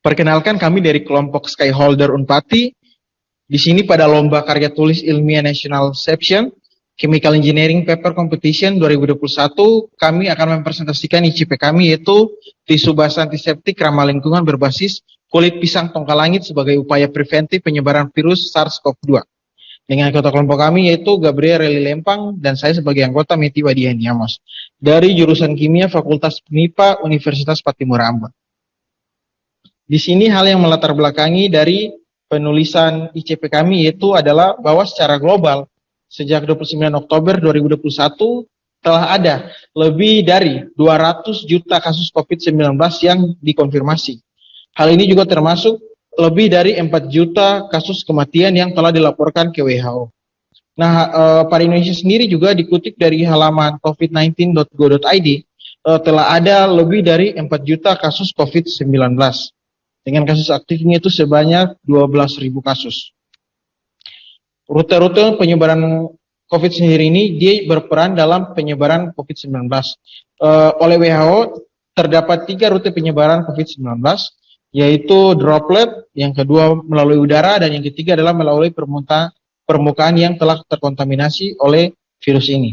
Perkenalkan, kami dari kelompok Skyholder Unpati. Di sini pada lomba karya tulis ilmiah National Section Chemical Engineering Paper Competition 2021, kami akan mempresentasikan ICP kami, yaitu tisu basah antiseptik ramah lingkungan berbasis kulit pisang tongkat langit sebagai upaya preventif penyebaran virus SARS-CoV-2. Dengan anggota kelompok kami yaitu Gabriel Reli Lempang dan saya sebagai anggota Meti Wadihan Yamos dari jurusan Kimia Fakultas MIPA Universitas Patimura Ambon. Di sini hal yang melatar belakangi dari penulisan ICP kami yaitu adalah bahwa secara global sejak 29 Oktober 2021 telah ada lebih dari 200 juta kasus COVID-19 yang dikonfirmasi. Hal ini juga termasuk lebih dari 4 juta kasus kematian yang telah dilaporkan ke WHO. Nah, pada Indonesia sendiri juga dikutip dari halaman covid19.go.id, telah ada lebih dari 4 juta kasus COVID-19. Dengan kasus aktifnya itu sebanyak 12.000 kasus. Rute-rute penyebaran COVID sendiri ini dia berperan dalam penyebaran COVID-19. Oleh WHO terdapat 3 rute penyebaran COVID-19, yaitu droplet, yang kedua melalui udara, dan yang ketiga adalah melalui permukaan yang telah terkontaminasi oleh virus ini.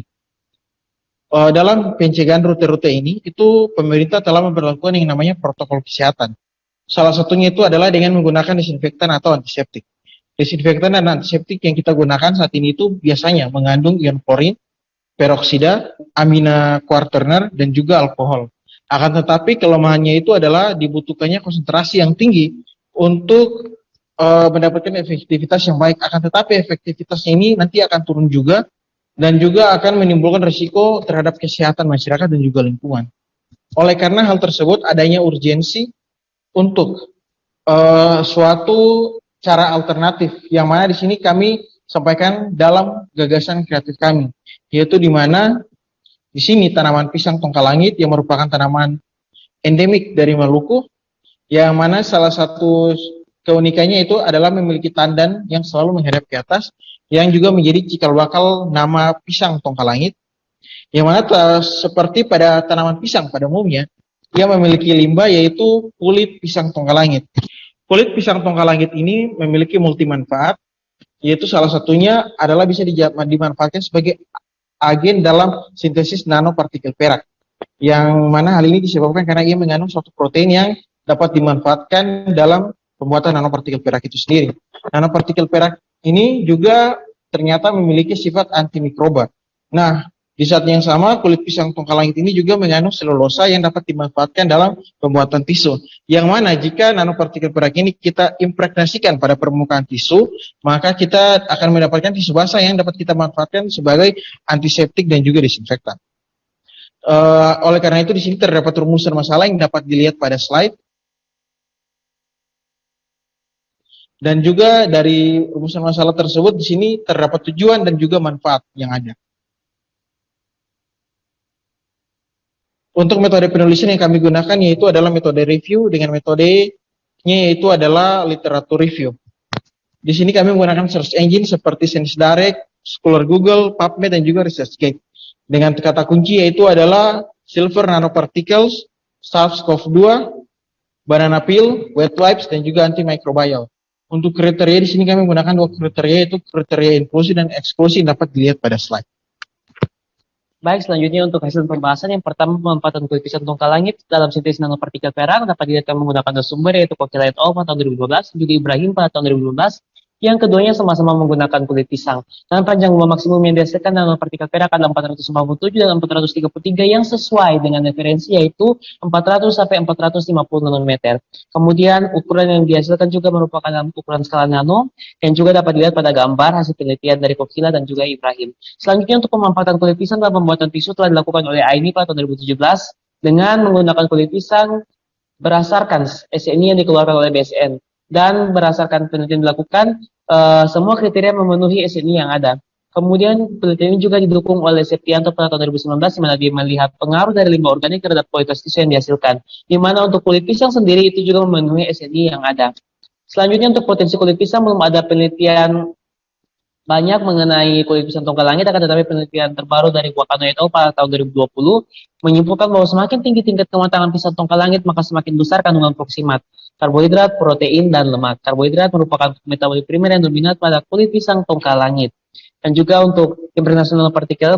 Dalam pencegahan rute-rute ini, itu pemerintah telah memperlakukan yang namanya protokol kesehatan. Salah satunya itu adalah dengan menggunakan disinfektan atau antiseptik. Disinfektan dan antiseptik yang kita gunakan saat ini itu biasanya mengandung ion klorin, peroksida, amina kuarterner, dan juga alkohol. Akan tetapi kelemahannya itu adalah dibutuhkannya konsentrasi yang tinggi untuk mendapatkan efektivitas yang baik. Akan tetapi efektivitasnya ini nanti akan turun juga dan juga akan menimbulkan risiko terhadap kesehatan masyarakat dan juga lingkungan. Oleh karena hal tersebut, adanya urgensi untuk suatu cara alternatif yang mana di sini kami sampaikan dalam gagasan kreatif kami, yaitu di mana di sini tanaman pisang tongkat langit yang merupakan tanaman endemik dari Maluku, yang mana salah satu keunikannya itu adalah memiliki tandan yang selalu menghadap ke atas, yang juga menjadi cikal bakal nama pisang tongkat langit, yang mana seperti pada tanaman pisang pada umumnya, dia memiliki limbah yaitu kulit pisang tongkat langit. Kulit pisang tongkat langit ini memiliki multi manfaat, yaitu salah satunya adalah bisa dimanfaatkan sebagai agen dalam sintesis nanopartikel perak, yang mana hal ini disebabkan karena ia mengandung suatu protein yang dapat dimanfaatkan dalam pembuatan nanopartikel perak itu sendiri. Nanopartikel perak ini juga ternyata memiliki sifat antimikroba. Nah, di saat yang sama, kulit pisang tongkat langit ini juga mengandung selulosa yang dapat dimanfaatkan dalam pembuatan tisu. Yang mana jika nanopartikel perak ini kita impregnasikan pada permukaan tisu, maka kita akan mendapatkan tisu basah yang dapat kita manfaatkan sebagai antiseptik dan juga disinfektan. Oleh karena itu di sini terdapat rumusan masalah yang dapat dilihat pada slide. Dan juga dari rumusan masalah tersebut di sini terdapat tujuan dan juga manfaat yang ada. Untuk metode penulisan yang kami gunakan yaitu adalah metode review, dengan metodenya yaitu adalah literatur review. Di sini kami menggunakan search engine seperti ScienceDirect, Scholar Google, PubMed, dan juga ResearchGate. Dengan kata kunci yaitu adalah silver nanoparticles, SARS-CoV-2, banana peel, wet wipes, dan juga antimicrobial. Untuk kriteria di sini kami menggunakan 2 kriteria, yaitu kriteria inklusi dan eksklusi yang dapat dilihat pada slide. Baik, selanjutnya untuk hasil pembahasan yang pertama, pemanfaatan kulit pisang tongkat langit dalam sintesis nanopartikel perak dapat dilihat menggunakan sumber yaitu Kokila et al. Pada tahun 2012, juga Ibrahim pada tahun 2015. Yang keduanya sama-sama menggunakan kulit pisang. Dan panjang lubang maksimum yang dihasilkan nanopartikel perak adalah 457 dan 433 yang sesuai dengan referensi yaitu 400 sampai 450 nanometer. Kemudian ukuran yang dihasilkan juga merupakan dalam ukuran skala nano yang juga dapat dilihat pada gambar hasil penelitian dari Kokila dan juga Ibrahim. Selanjutnya untuk pemanfaatan kulit pisang dalam pembuatan tisu telah dilakukan oleh Aini pada tahun 2017 dengan menggunakan kulit pisang berdasarkan SNI yang dikeluarkan oleh BSN. Dan berdasarkan penelitian dilakukan, semua kriteria memenuhi SNI yang ada. Kemudian penelitian ini juga didukung oleh Septianto pada tahun 2019, di mana dia melihat pengaruh dari limbah organik terhadap kualitas tisu yang dihasilkan. Di mana untuk kulit pisang sendiri itu juga memenuhi SNI yang ada. Selanjutnya untuk potensi kulit pisang belum ada penelitian banyak mengenai kulit pisang tongkat langit, akan tetapi penelitian terbaru dari Wakano et al. Pada tahun 2020 menyimpulkan bahwa semakin tinggi tingkat kematangan pisang tongkat langit, maka semakin besar kandungan proksimat, karbohidrat, protein, dan lemak. Karbohidrat merupakan metabolit primer yang dominan pada kulit pisang tongkat langit. Dan juga untuk impregnasi nanopartikel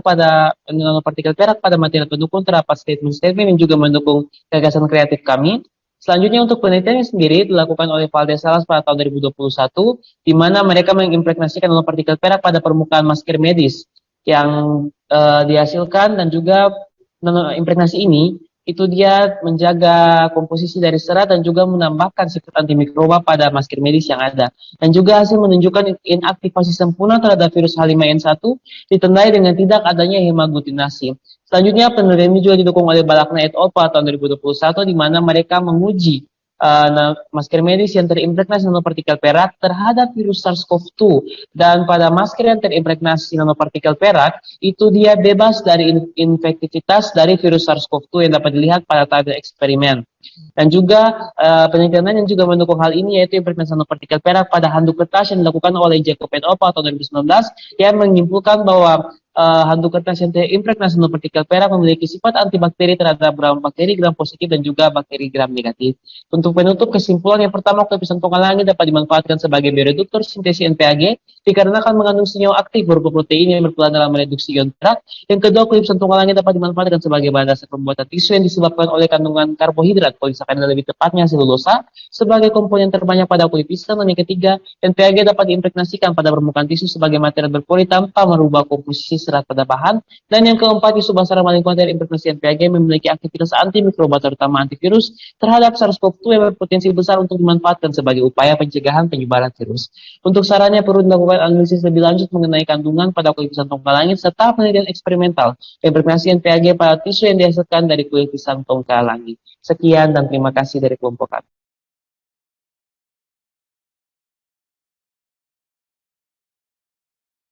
perak pada material pendukung terdapat statement-statement yang juga mendukung gagasan kreatif kami. Selanjutnya untuk penelitiannya sendiri dilakukan oleh Valdez Salas pada tahun 2021, di mana mereka mengimpregnasikan nanopartikel perak pada permukaan masker medis yang dihasilkan, dan juga impregnasi ini itu dia menjaga komposisi dari serat dan juga menambahkan sifat antimikroba pada masker medis yang ada. Dan juga hasil menunjukkan inaktivasi sempurna terhadap virus H5N1 ditandai dengan tidak adanya hemaglutinasi. Selanjutnya penelitian ini juga didukung oleh Balakna et al. Pada tahun 2021, di mana mereka menguji masker medis yang terimpregnasi nanopartikel perak terhadap virus SARS-CoV-2, dan pada masker yang terimpregnasi nanopartikel perak itu dia bebas dari infektivitas dari virus SARS-CoV-2 yang dapat dilihat pada tahap eksperimen. Dan juga penelitian yang juga mendukung hal ini yaitu impregnasi nanopartikel perak pada handuk kertas yang dilakukan oleh Jacob et al. Pada tahun 2019 yang menyimpulkan bahwa handuk kertas yang terimpregnasi nanopartikel perak memiliki sifat antibakteri terhadap gram bakteri gram positif dan juga bakteri gram negatif. Untuk penutup kesimpulan yang pertama, kulit pisang tongkat langit dapat dimanfaatkan sebagai bioreduktor sintesis NPAG dikarenakan mengandung senyawa aktif berupa protein yang berperan dalam mereduksi ion perak. Yang kedua, kulit pisang tongkat langit dapat dimanfaatkan sebagai bahan dasar pembuatan tisu yang disebabkan oleh kandungan karbohidrat, polisakarida lebih tepatnya selulosa sebagai komponen terbanyak pada kulit pisang. Dan yang ketiga, NPAG dapat diimpregnasikan pada permukaan tisu sebagai material berpori tanpa merubah komposisi serat pada bahan. Dan yang keempat, tisu basal ramah lingkungan dari impregnasi NPAG memiliki aktivitas antimikroba terutama antivirus terhadap SARS-CoV-2 yang berpotensi besar untuk dimanfaatkan sebagai upaya pencegahan penyebaran virus. Untuk sarannya perlu dilakukan analisis lebih lanjut mengenai kandungan pada kulit pisang tongkat langit serta penelitian eksperimental impregnasi NPAG pada tisu yang dihasilkan dari kulit pisang tongkat langit. Sekian dan terima kasih dari kelompok kami.